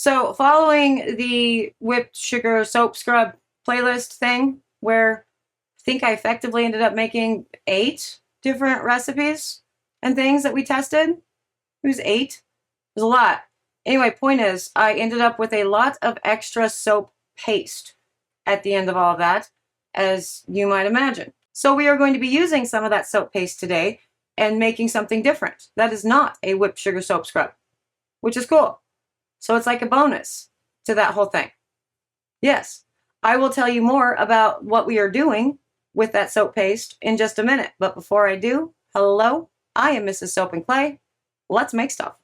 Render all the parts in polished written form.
So following the whipped sugar soap scrub playlist thing, where I think I effectively ended up making 8 different recipes and things that we tested. It was 8. It was a lot. Anyway, point is, I ended up with a lot of extra soap paste at the end of all of that, as you might imagine. So we are going to be using some of that soap paste today and making something different. That is not a whipped sugar soap scrub, which is cool. So it's like a bonus to that whole thing. Yes, I will tell you more about what we are doing with that soap paste in just a minute. But before I do, hello, I am Mrs. Soap and Clay. Let's make stuff.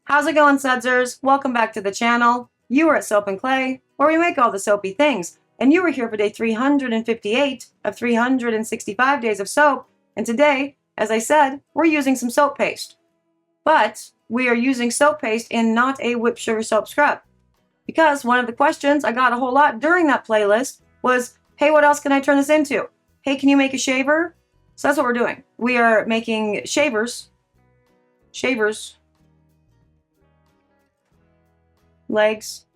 How's it going, Sudsers? Welcome back to the channel. You are at Soap and Clay, where we make all the soapy things. And you were here for day 358 of 365 days of soap. And today, as I said, we're using some soap paste. But we are using soap paste in not a whipped sugar soap scrub. Because one of the questions I got a whole lot during that playlist was, hey, what else can I turn this into? Hey, can you make a shaver? So that's what we're doing. We are making shavers, legs,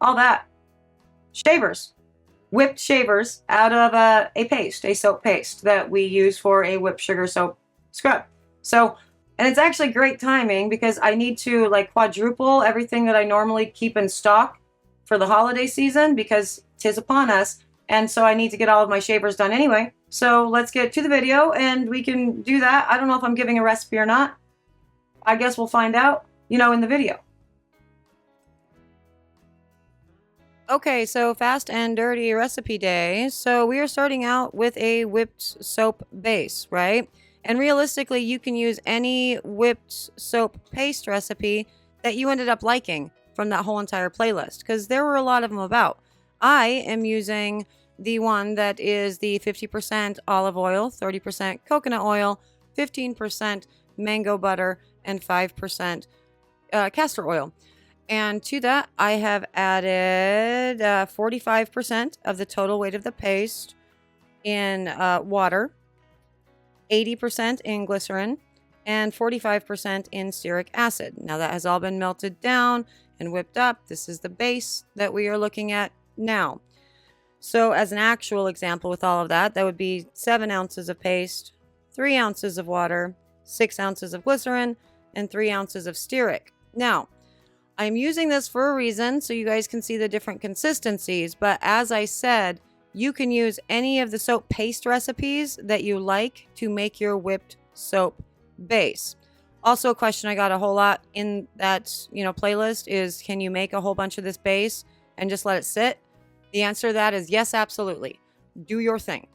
all that. Shavers. Whipped shavers out of a paste, a soap paste that we use for a whipped sugar soap scrub. So, and it's actually great timing because I need to like quadruple everything that I normally keep in stock for the holiday season because 'tis upon us. And so I need to get all of my shavers done anyway. So let's get to the video and we can do that. I don't know if I'm giving a recipe or not. I guess we'll find out, in the video. Okay, so fast and dirty recipe day. So we are starting out with a whipped soap base, right? And realistically, you can use any whipped soap paste recipe that you ended up liking from that whole entire playlist, because there were a lot of them about. I am using the one that is the 50% olive oil, 30% coconut oil, 15% mango butter, and 5% castor oil. And to that, I have added 45% of the total weight of the paste in water, 80% in glycerin, and 45% in stearic acid. Now that has all been melted down and whipped up. This is the base that we are looking at now. So as an actual example with all of that, that would be 7 ounces of paste, 3 ounces of water, 6 ounces of glycerin, and 3 ounces of stearic. Now, I'm using this for a reason so you guys can see the different consistencies, but as I said, you can use any of the soap paste recipes that you like to make your whipped soap base. Also, a question I got a whole lot in that, playlist is, can you make a whole bunch of this base and just let it sit? The answer to that is yes, absolutely. Do your thing.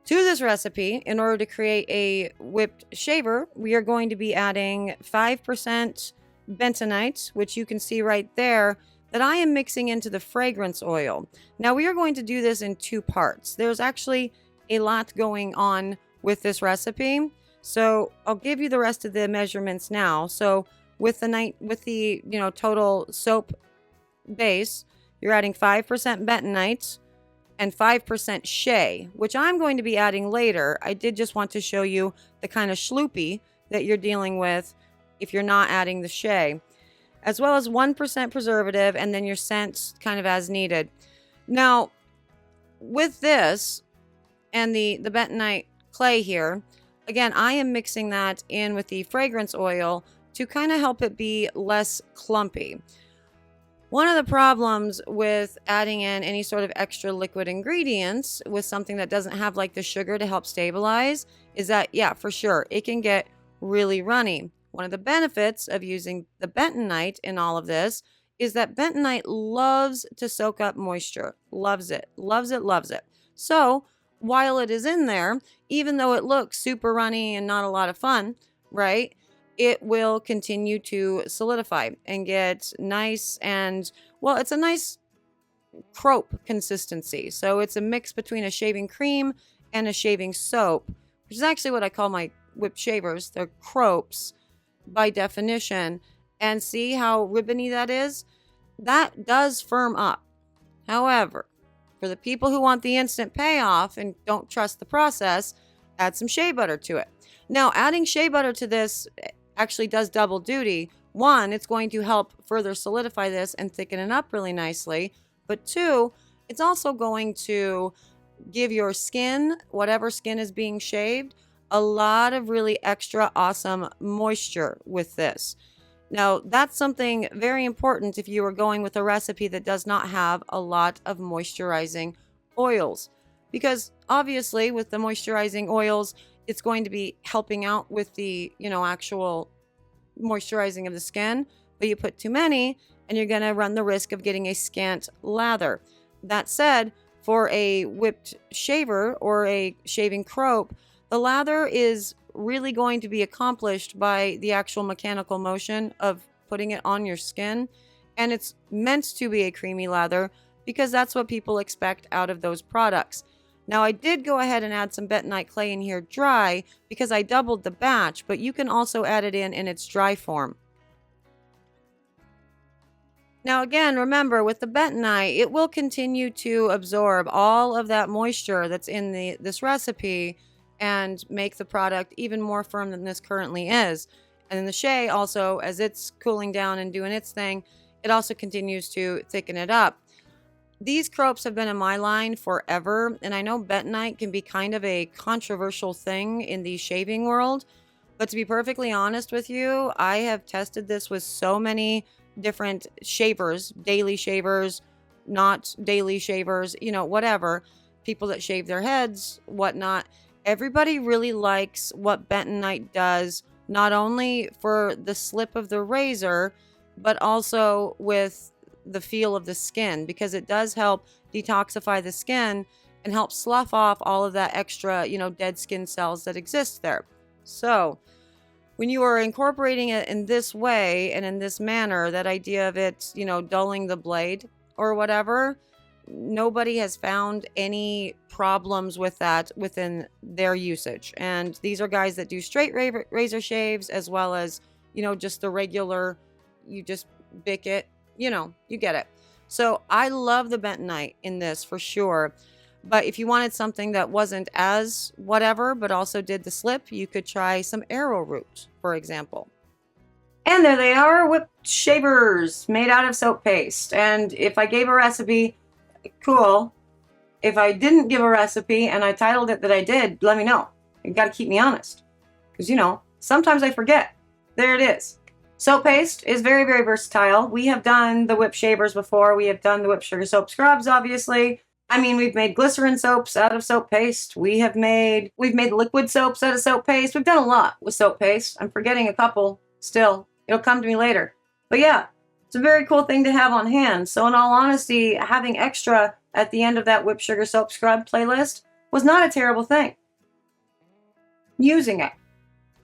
To this recipe, in order to create a whipped shaver, we are going to be adding 5% bentonite, which you can see right there, that I am mixing into the fragrance oil. Now we are going to do this in 2 parts. There's actually a lot going on with this recipe, so I'll give you the rest of the measurements now. So with the total soap base, you're adding 5% bentonite and 5% shea, which I'm going to be adding later. I did just want to show you the kind of schloopy that you're dealing with if you're not adding the shea, as well as 1% preservative, and then your scent kind of as needed. Now, with this and the bentonite clay here, Again, I am mixing that in with the fragrance oil to kind of help it be less clumpy. One of the problems with adding in any sort of extra liquid ingredients with something that doesn't have like the sugar to help stabilize is that, yeah, for sure, it can get really runny. One of the benefits of using the bentonite in all of this is that bentonite loves to soak up moisture. Loves it, loves it, loves it. So while it is in there, even though it looks super runny and not a lot of fun, right? It will continue to solidify and get nice and, well, it's a nice crope consistency. So it's a mix between a shaving cream and a shaving soap, which is actually what I call my whipped shavers. They're cropes by definition. And see how ribbony that is? That does firm up. However, for the people who want the instant payoff and don't trust the process, add some shea butter to it. Now, adding shea butter to this actually does double duty. One, it's going to help further solidify this and thicken it up really nicely. But two, it's also going to give your skin, whatever skin is being shaved, a lot of really extra awesome moisture with this. Now, that's something very important if you are going with a recipe that does not have a lot of moisturizing oils. Because obviously with the moisturizing oils, it's going to be helping out with the, actual moisturizing of the skin, but you put too many and you're going to run the risk of getting a scant lather. That said, for a whipped shaver or a shaving crope, the lather is really going to be accomplished by the actual mechanical motion of putting it on your skin. And it's meant to be a creamy lather because that's what people expect out of those products. Now, I did go ahead and add some bentonite clay in here dry because I doubled the batch, but you can also add it in its dry form. Now, again, remember with the bentonite, it will continue to absorb all of that moisture that's in this recipe and make the product even more firm than this currently is. And then the shea also, as it's cooling down and doing its thing, it also continues to thicken it up. These cropes have been in my line forever, and I know bentonite can be kind of a controversial thing in the shaving world, but to be perfectly honest with you, I have tested this with so many different shavers, daily shavers, not daily shavers, whatever, people that shave their heads, whatnot. Everybody really likes what bentonite does, not only for the slip of the razor, but also with the feel of the skin, because it does help detoxify the skin and help slough off all of that extra, dead skin cells that exist there. So when you are incorporating it in this way and in this manner, that idea of it, dulling the blade or whatever, nobody has found any problems with that within their usage. And these are guys that do straight razor shaves as well as, just the regular, you just bick it, you get it. So I love the bentonite in this for sure. But if you wanted something that wasn't as whatever, but also did the slip, you could try some arrowroot, for example. And there they are, whipped shavers made out of soap paste. And if I gave a recipe, cool. If I didn't give a recipe and I titled it that I did, let me know. You got to keep me honest. Because, sometimes I forget. There it is. Soap paste is very, very versatile. We have done the whipped shavers before. We have done the whipped sugar soap scrubs, obviously. I mean, we've made glycerin soaps out of soap paste. We've made liquid soaps out of soap paste. We've done a lot with soap paste. I'm forgetting a couple still. It'll come to me later. But yeah, it's a very cool thing to have on hand. So in all honesty, having extra at the end of that whipped sugar soap scrub playlist was not a terrible thing. Using it.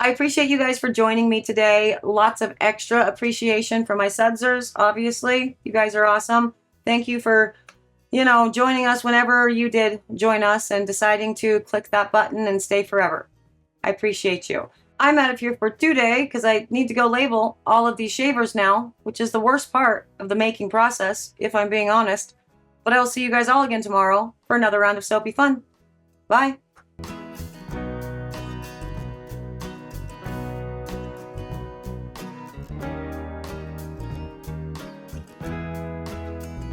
I appreciate you guys for joining me today. Lots of extra appreciation for my sudsers, obviously. You guys are awesome. Thank you for, joining us whenever you did join us and deciding to click that button and stay forever. I appreciate you. I'm out of here for today because I need to go label all of these shavers now, which is the worst part of the making process, if I'm being honest. But I will see you guys all again tomorrow for another round of soapy fun. Bye.